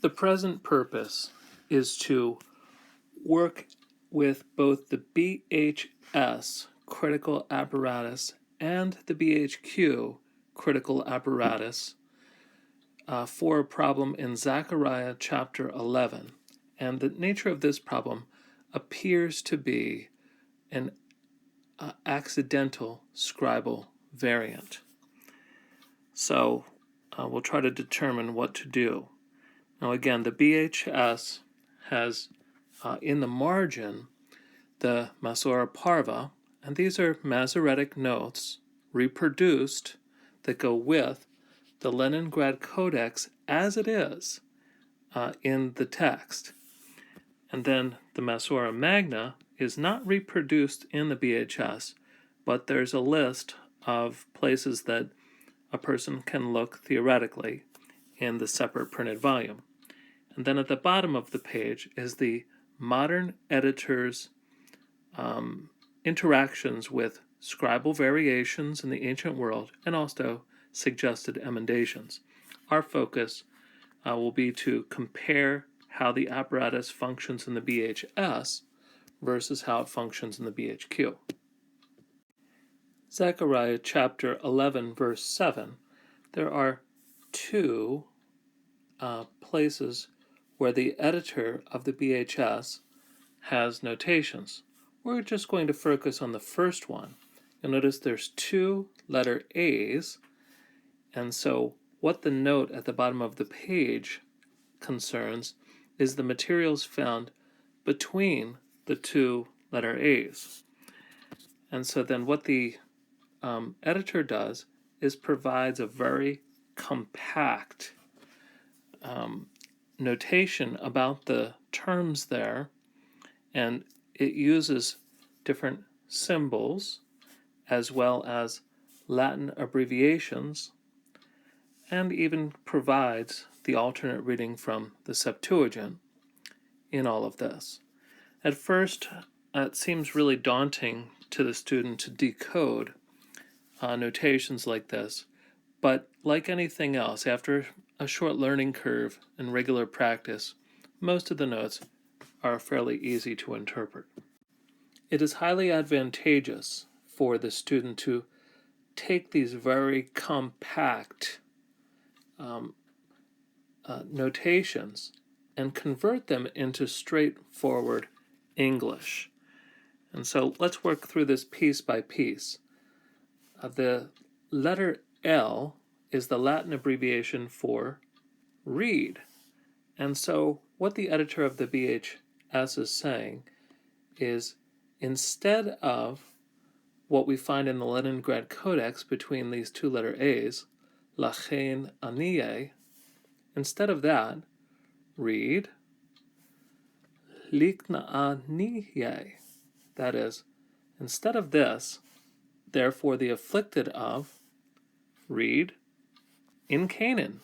The present purpose is to work with both the BHS critical apparatus and the BHQ critical apparatus for a problem in Zechariah chapter 11. And the nature of this problem appears to be an accidental scribal variant. So we'll try to determine what to do. Now again, the BHS has in the margin the Masora Parva, and these are Masoretic notes reproduced that go with the Leningrad Codex as it is in the text. And then the Masora Magna is not reproduced in the BHS, but there's a list of places that a person can look theoretically in the separate printed volume. And then at the bottom of the page is the modern editor's interactions with scribal variations in the ancient world and also suggested emendations. Our focus will be to compare how the apparatus functions in the BHS versus how it functions in the BHQ. Zechariah chapter 11 verse 7, there are two places where the editor of the BHS has notations. We're just going to focus on the first one. You'll notice there's two letter A's, and so what the note at the bottom of the page concerns is the materials found between the two letter A's. And so then what the editor does is provides a very compact notation about the terms there, and it uses different symbols as well as Latin abbreviations, and even provides the alternate reading from the Septuagint in all of this. At first, it seems really daunting to the student to decode notations like this, but like anything else, after a short learning curve and regular practice, most of the notes are fairly easy to interpret. It is highly advantageous for the student to take these very compact notations and convert them into straightforward English. And so let's work through this piece by piece. The letter L is the Latin abbreviation for read. And so what the editor of the BHS is saying is, instead of what we find in the Leningrad Codex between these two letter A's, lachen aniye, instead of that, read likna aniye. That is, instead of this, therefore the afflicted of, read in Canaan,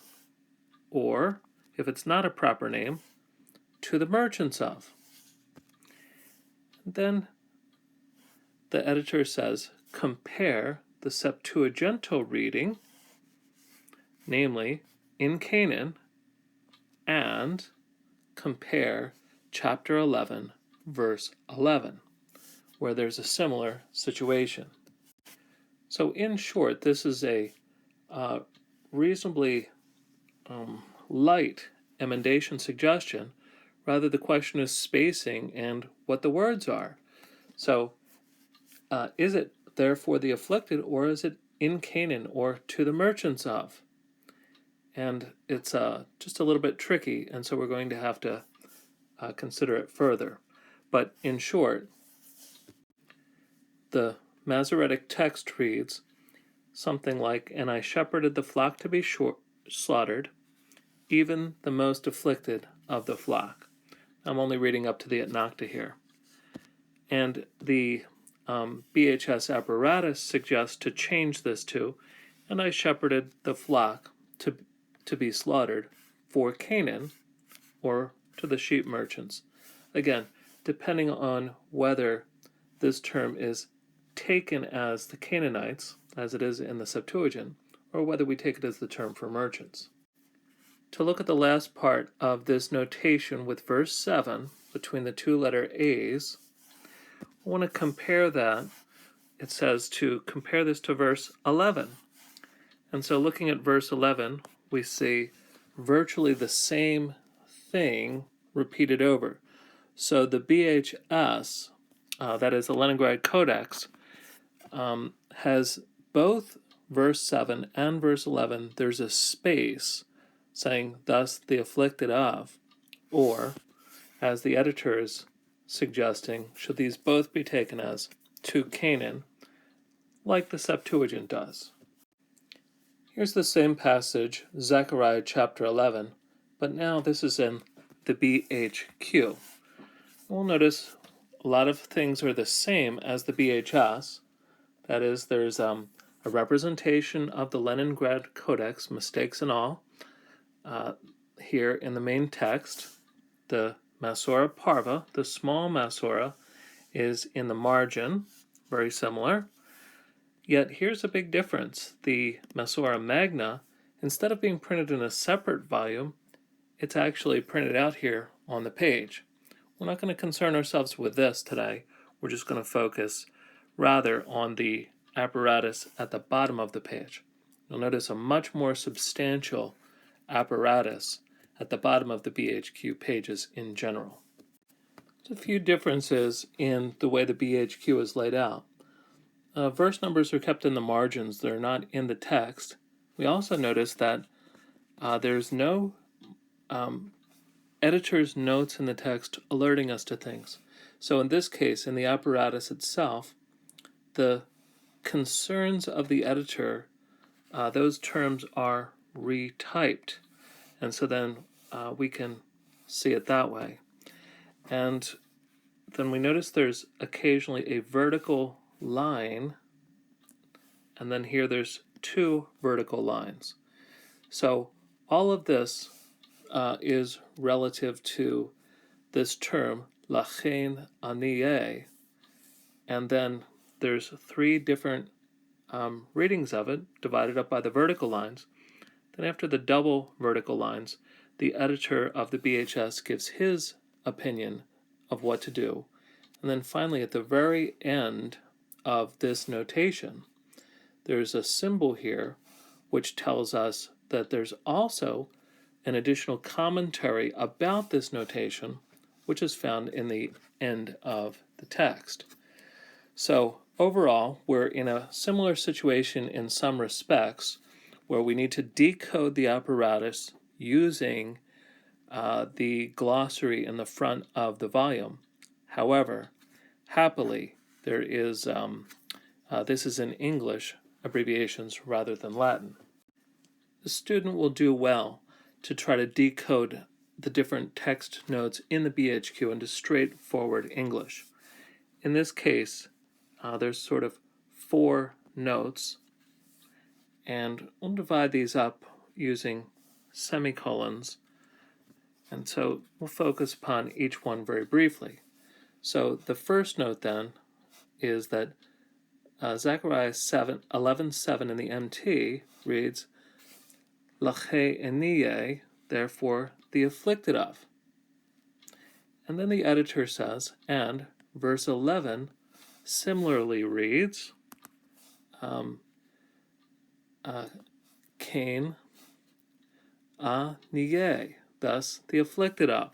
or, if it's not a proper name, to the merchants of. Then the editor says, compare the Septuagintal reading, namely, in Canaan, and compare chapter 11, verse 11, where there's a similar situation. So in short, this is a reasonably light emendation suggestion. Rather, the question is spacing and what the words are. So is it therefore the afflicted, or is it in Canaan, or to the merchants of? And it's just a little bit tricky, and so we're going to have to consider it further. But in short, the Masoretic text reads something like, and I shepherded the flock to be slaughtered, even the most afflicted of the flock. I'm only reading up to the et nocta here. And the BHS apparatus suggests to change this to, and I shepherded the flock to be slaughtered for Canaan, or to the sheep merchants. Again, depending on whether this term is taken as the Canaanites, as it is in the Septuagint, or whether we take it as the term for merchants. to look at the last part of this notation with verse 7 between the two letter A's, I want to compare that. It says to compare this to verse 11. And so looking at verse 11, we see virtually the same thing repeated over. So the BHS, that is the Leningrad Codex, has both verse 7 and verse 11. There's a space saying, thus the afflicted of, or, as the editor is suggesting, should these both be taken as to Canaan, like the Septuagint does. Here's the same passage, Zechariah chapter 11, but now this is in the BHQ. We'll notice a lot of things are the same as the BHS. That is, there's a representation of the Leningrad Codex, mistakes and all, here in the main text. The Masora Parva, the small Masora, is in the margin, very similar. Yet here's a big difference. The Masora Magna, instead of being printed in a separate volume, it's actually printed out here on the page. We're not going to concern ourselves with this today. We're just going to focus rather on the apparatus at the bottom of the page. You'll notice a much more substantial apparatus at the bottom of the BHQ pages in general. There's a few differences in the way the BHQ is laid out. Verse numbers are kept in the margins. They're not in the text. We also notice that there's no editor's notes in the text alerting us to things. So in this case, in the apparatus itself, the concerns of the editor, those terms are retyped. And so then we can see it that way. And then we notice there's occasionally a vertical line, and then here there's two vertical lines. So all of this is relative to this term, lachen aniye, and then there's three different readings of it, divided up by the vertical lines. Then after the double vertical lines, the editor of the BHS gives his opinion of what to do. And then finally, at the very end of this notation, there's a symbol here which tells us that there's also an additional commentary about this notation, which is found in the end of the text. So overall, we're in a similar situation in some respects, where we need to decode the apparatus using the glossary in the front of the volume. However, happily, there is this is in English abbreviations rather than Latin. The student will do well to try to decode the different text notes in the BHQ into straightforward English. In this case, there's sort of 4 notes, and we'll divide these up using semicolons, and so we'll focus upon each one very briefly. So the first note then is that Zechariah 11:7 in the NT reads, Lache eniye, therefore the afflicted of. And then the editor says, and verse 11 similarly reads, Cain niye, thus the afflicted of.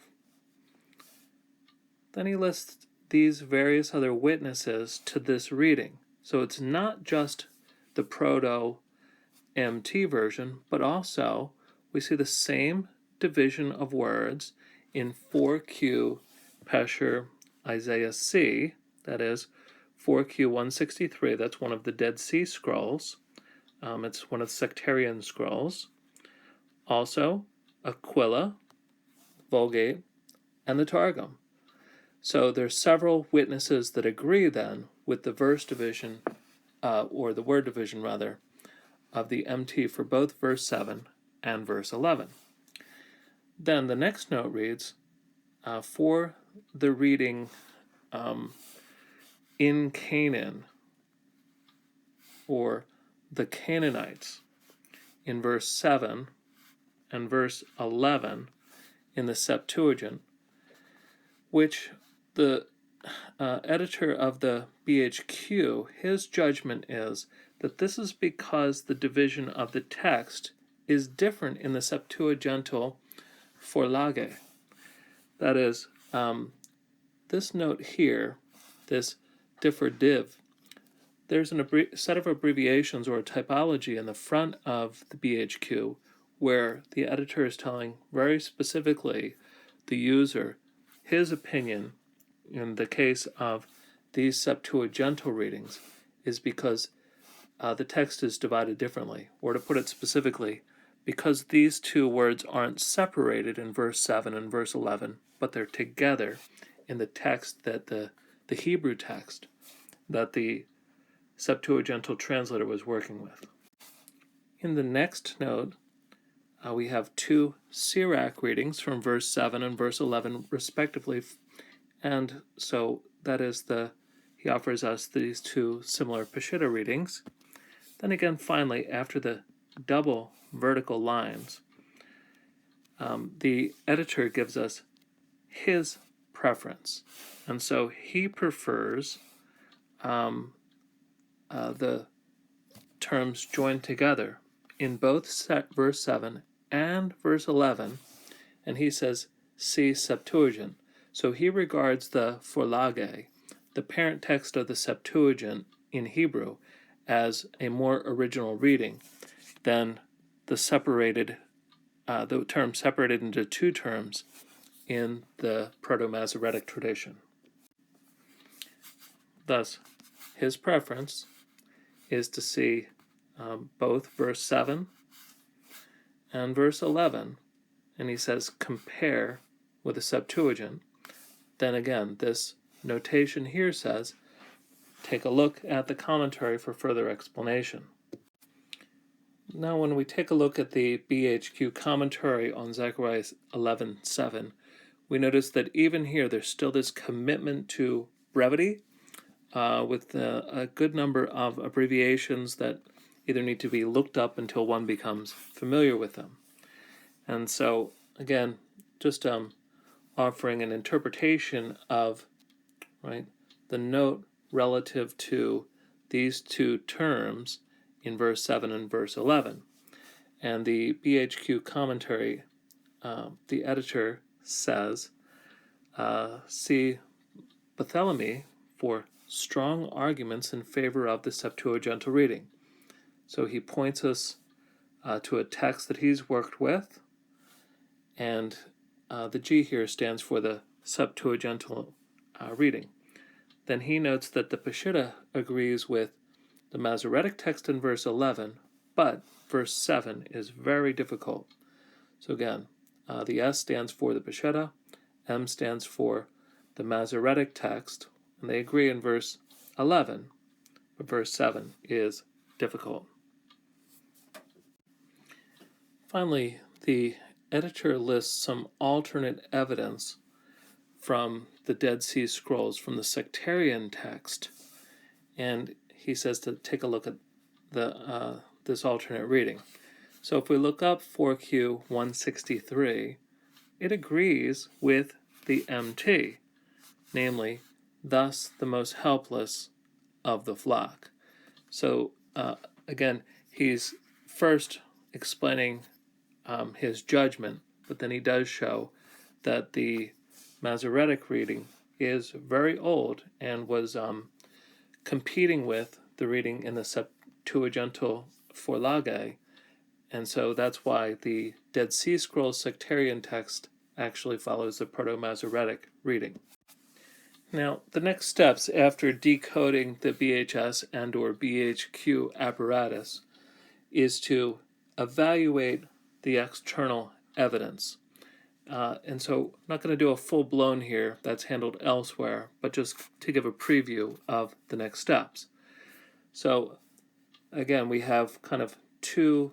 Then he lists these various other witnesses to this reading. So it's not just the Proto-MT version, but also we see the same division of words in 4Q Pesher Isaiah C, that is 4Q 163, that's one of the Dead Sea Scrolls. It's one of the sectarian scrolls. Also, Aquila, Vulgate, and the Targum. So there's several witnesses that agree then with the verse division, or the word division rather, of the MT for both verse 7 and verse 11. Then the next note reads, for the reading in Canaan, or the Canaanites, in verse 7 and verse 11 in the Septuagint, which the editor of the BHQ, his judgment is that this is because the division of the text is different in the Septuagintal Vorlage. That is, this note here, this differ-div, there's a set of abbreviations or a typology in the front of the BHQ where the editor is telling very specifically the user his opinion in the case of these Septuagintal readings is because the text is divided differently, or to put it specifically, because these two words aren't separated in verse 7 and verse 11, but they're together in the text that the Hebrew text that the Septuagintal translator was working with. In the next note, we have two Sirach readings from verse 7 and verse 11 respectively, and so that is he offers us these two similar Peshitta readings. Then again, finally, after the double vertical lines, the editor gives us his preference, and so he prefers the terms joined together in both verse 7 and verse 11, and he says, see Septuagint. So he regards the Vorlage, the parent text of the Septuagint in Hebrew, as a more original reading than the term separated into two terms in the Proto-Masoretic tradition. Thus, his preference is to see both verse 7 and verse 11, and he says compare with the Septuagint. Then again, this notation here says take a look at the commentary for further explanation. Now when we take a look at the BHQ commentary on Zechariah 11:7, we notice that even here there's still this commitment to brevity with a good number of abbreviations that either need to be looked up until one becomes familiar with them. And so, again, just offering an interpretation of the note relative to these two terms in verse 7 and verse 11. And the BHQ commentary, the editor says, see Bartholomew for strong arguments in favor of the Septuagintal reading. So he points us to a text that he's worked with, and the G here stands for the Septuagintal reading. Then he notes that the Peshitta agrees with the Masoretic text in verse 11, but verse 7 is very difficult. So again, the S stands for the Peshitta, M stands for the Masoretic text, and they agree in verse 11, but verse 7 is difficult. Finally, the editor lists some alternate evidence from the Dead Sea Scrolls, from the sectarian text, and he says to take a look at this alternate reading. So if we look up 4Q 163, it agrees with the MT, namely, thus the most helpless of the flock. So again, he's first explaining his judgment, but then he does show that the Masoretic reading is very old and was competing with the reading in the Septuagintal Vorlage, and so that's why the Dead Sea Scrolls sectarian text actually follows the Proto-Masoretic reading. Now, the next steps after decoding the BHS and or BHQ apparatus is to evaluate the external evidence. And so I'm not going to do a full-blown here, that's handled elsewhere, but just to give a preview of the next steps. So again, we have kind of two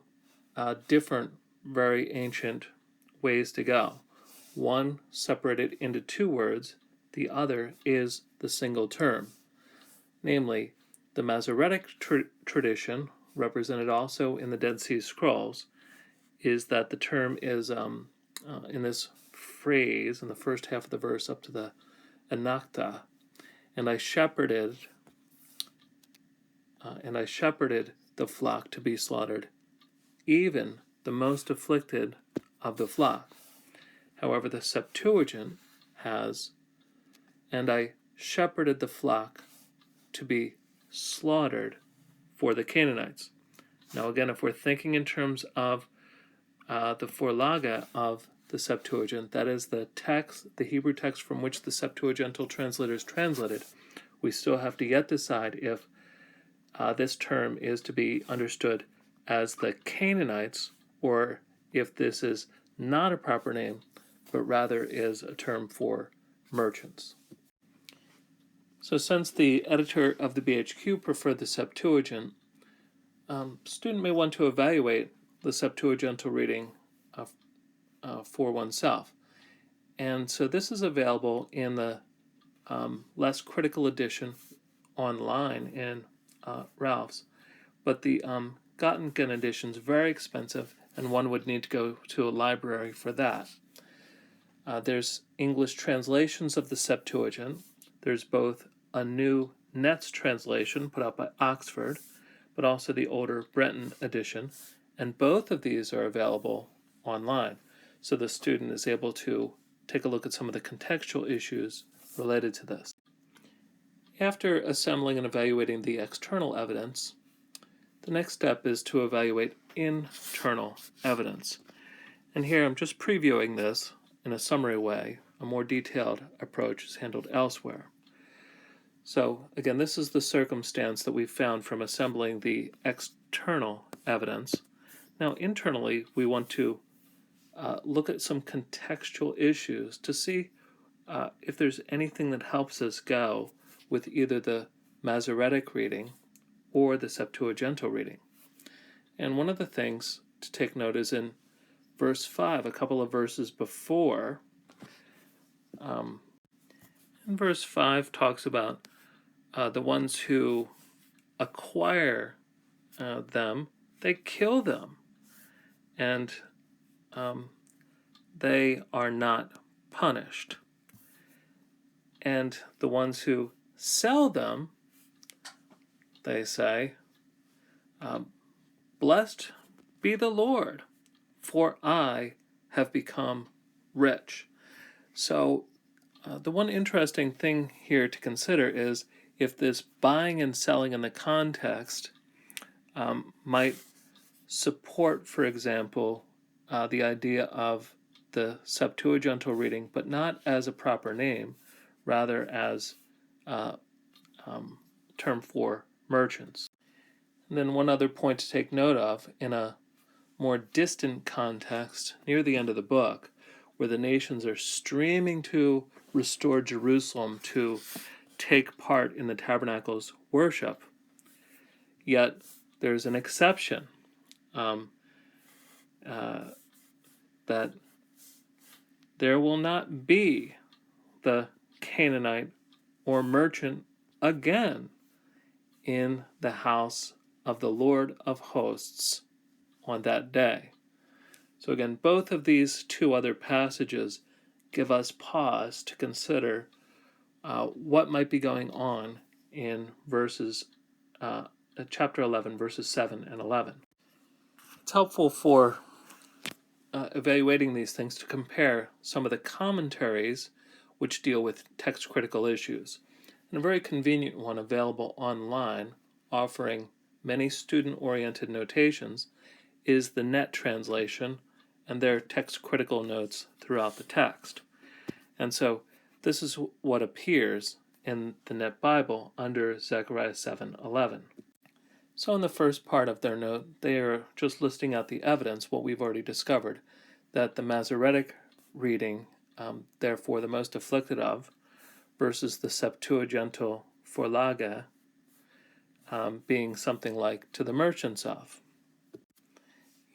different, very ancient ways to go. One separated into two words, the other is the single term. Namely, the Masoretic tradition, represented also in the Dead Sea Scrolls, is that the term is in this phrase in the first half of the verse up to the anakta, and I shepherded the flock to be slaughtered, even the most afflicted of the flock. However, the Septuagint has, and I shepherded the flock to be slaughtered for the Canaanites. Now again, if we're thinking in terms of the forlaga of the Septuagint, that is the text, the Hebrew text from which the Septuagintal translators translated, we still have to yet decide if this term is to be understood as the Canaanites, or if this is not a proper name, but rather is a term for merchants. So since the editor of the BHQ preferred the Septuagint, student may want to evaluate the Septuagintal reading for oneself. And so this is available in the less critical edition online in Ralph's. But the Göttingen edition is very expensive, and one would need to go to a library for that. There's English translations of the Septuagint. There's both a new Netz translation put out by Oxford, but also the older Breton edition, and both of these are available online. So the student is able to take a look at some of the contextual issues related to this. After assembling and evaluating the external evidence, the next step is to evaluate internal evidence. And here I'm just previewing this in a summary way. A more detailed approach is handled elsewhere. So again, this is the circumstance that we found from assembling the external evidence. Now internally, we want to look at some contextual issues to see if there's anything that helps us go with either the Masoretic reading or the Septuagintal reading. And one of the things to take note is in verse 5, a couple of verses before. And verse 5 talks about the ones who acquire them, they kill them, and they are not punished. And the ones who sell them, they say, blessed be the Lord, for I have become rich. So the one interesting thing here to consider is if this buying and selling in the context might support, for example, the idea of the Septuagintal reading, but not as a proper name, rather as a term for merchants. And then one other point to take note of, in a more distant context, near the end of the book, where the nations are streaming to restore Jerusalem to take part in the tabernacle's worship, yet there's an exception that there will not be the Canaanite or merchant again in the house of the Lord of hosts on that day. So again, both of these two other passages give us pause to consider what might be going on in chapter 11, verses 7 and 11. It's helpful for evaluating these things to compare some of the commentaries which deal with text-critical issues. And a very convenient one available online, offering many student-oriented notations, is the Net translation and their text-critical notes throughout the text. And so this is what appears in the Net Bible under Zechariah 7:11. So in the first part of their note, they are just listing out the evidence, what we've already discovered, that the Masoretic reading, therefore the most afflicted of, versus the Septuagintal forlaga, being something like to the merchants of.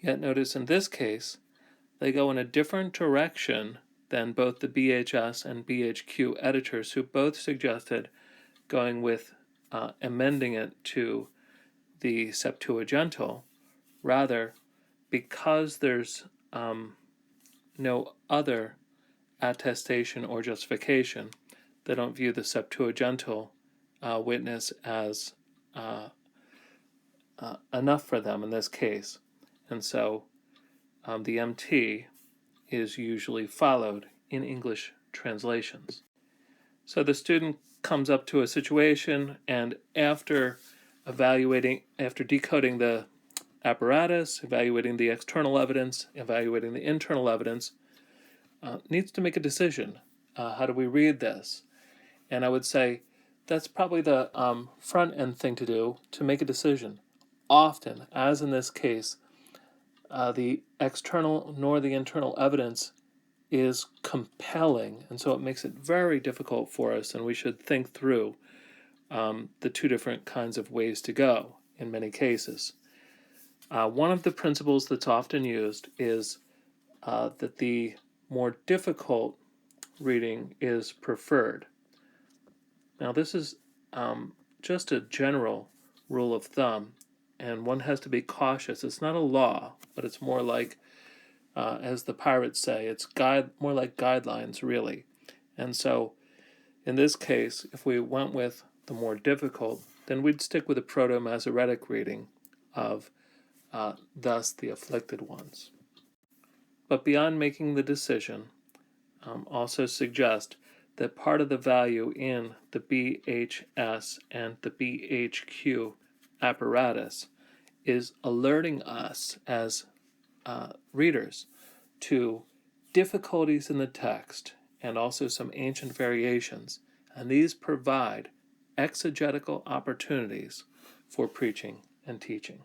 Yet notice in this case, they go in a different direction than both the BHS and BHQ editors, who both suggested going with amending it to the Septuagintal. Rather, because there's no other attestation or justification, they don't view the Septuagintal witness as enough for them in this case. And so the MT is usually followed in English translations. So the student comes up to a situation, and after decoding the apparatus, evaluating the external evidence, evaluating the internal evidence, needs to make a decision. How do we read this? And I would say that's probably the front end thing to do, to make a decision. Often, as in this case, the external nor the internal evidence is compelling, and so it makes it very difficult for us, and we should think through the two different kinds of ways to go in many cases. One of the principles that's often used is that the more difficult reading is preferred. Now, this is just a general rule of thumb, and one has to be cautious. It's not a law, but it's more like, as the pirates say, it's more like guidelines, really. And so, in this case, if we went with the more difficult, then we'd stick with a Proto-Masoretic reading of thus the afflicted ones. But beyond making the decision, also suggest that part of the value in the BHS and the BHQ apparatus is alerting us as readers to difficulties in the text and also some ancient variations, and these provide exegetical opportunities for preaching and teaching.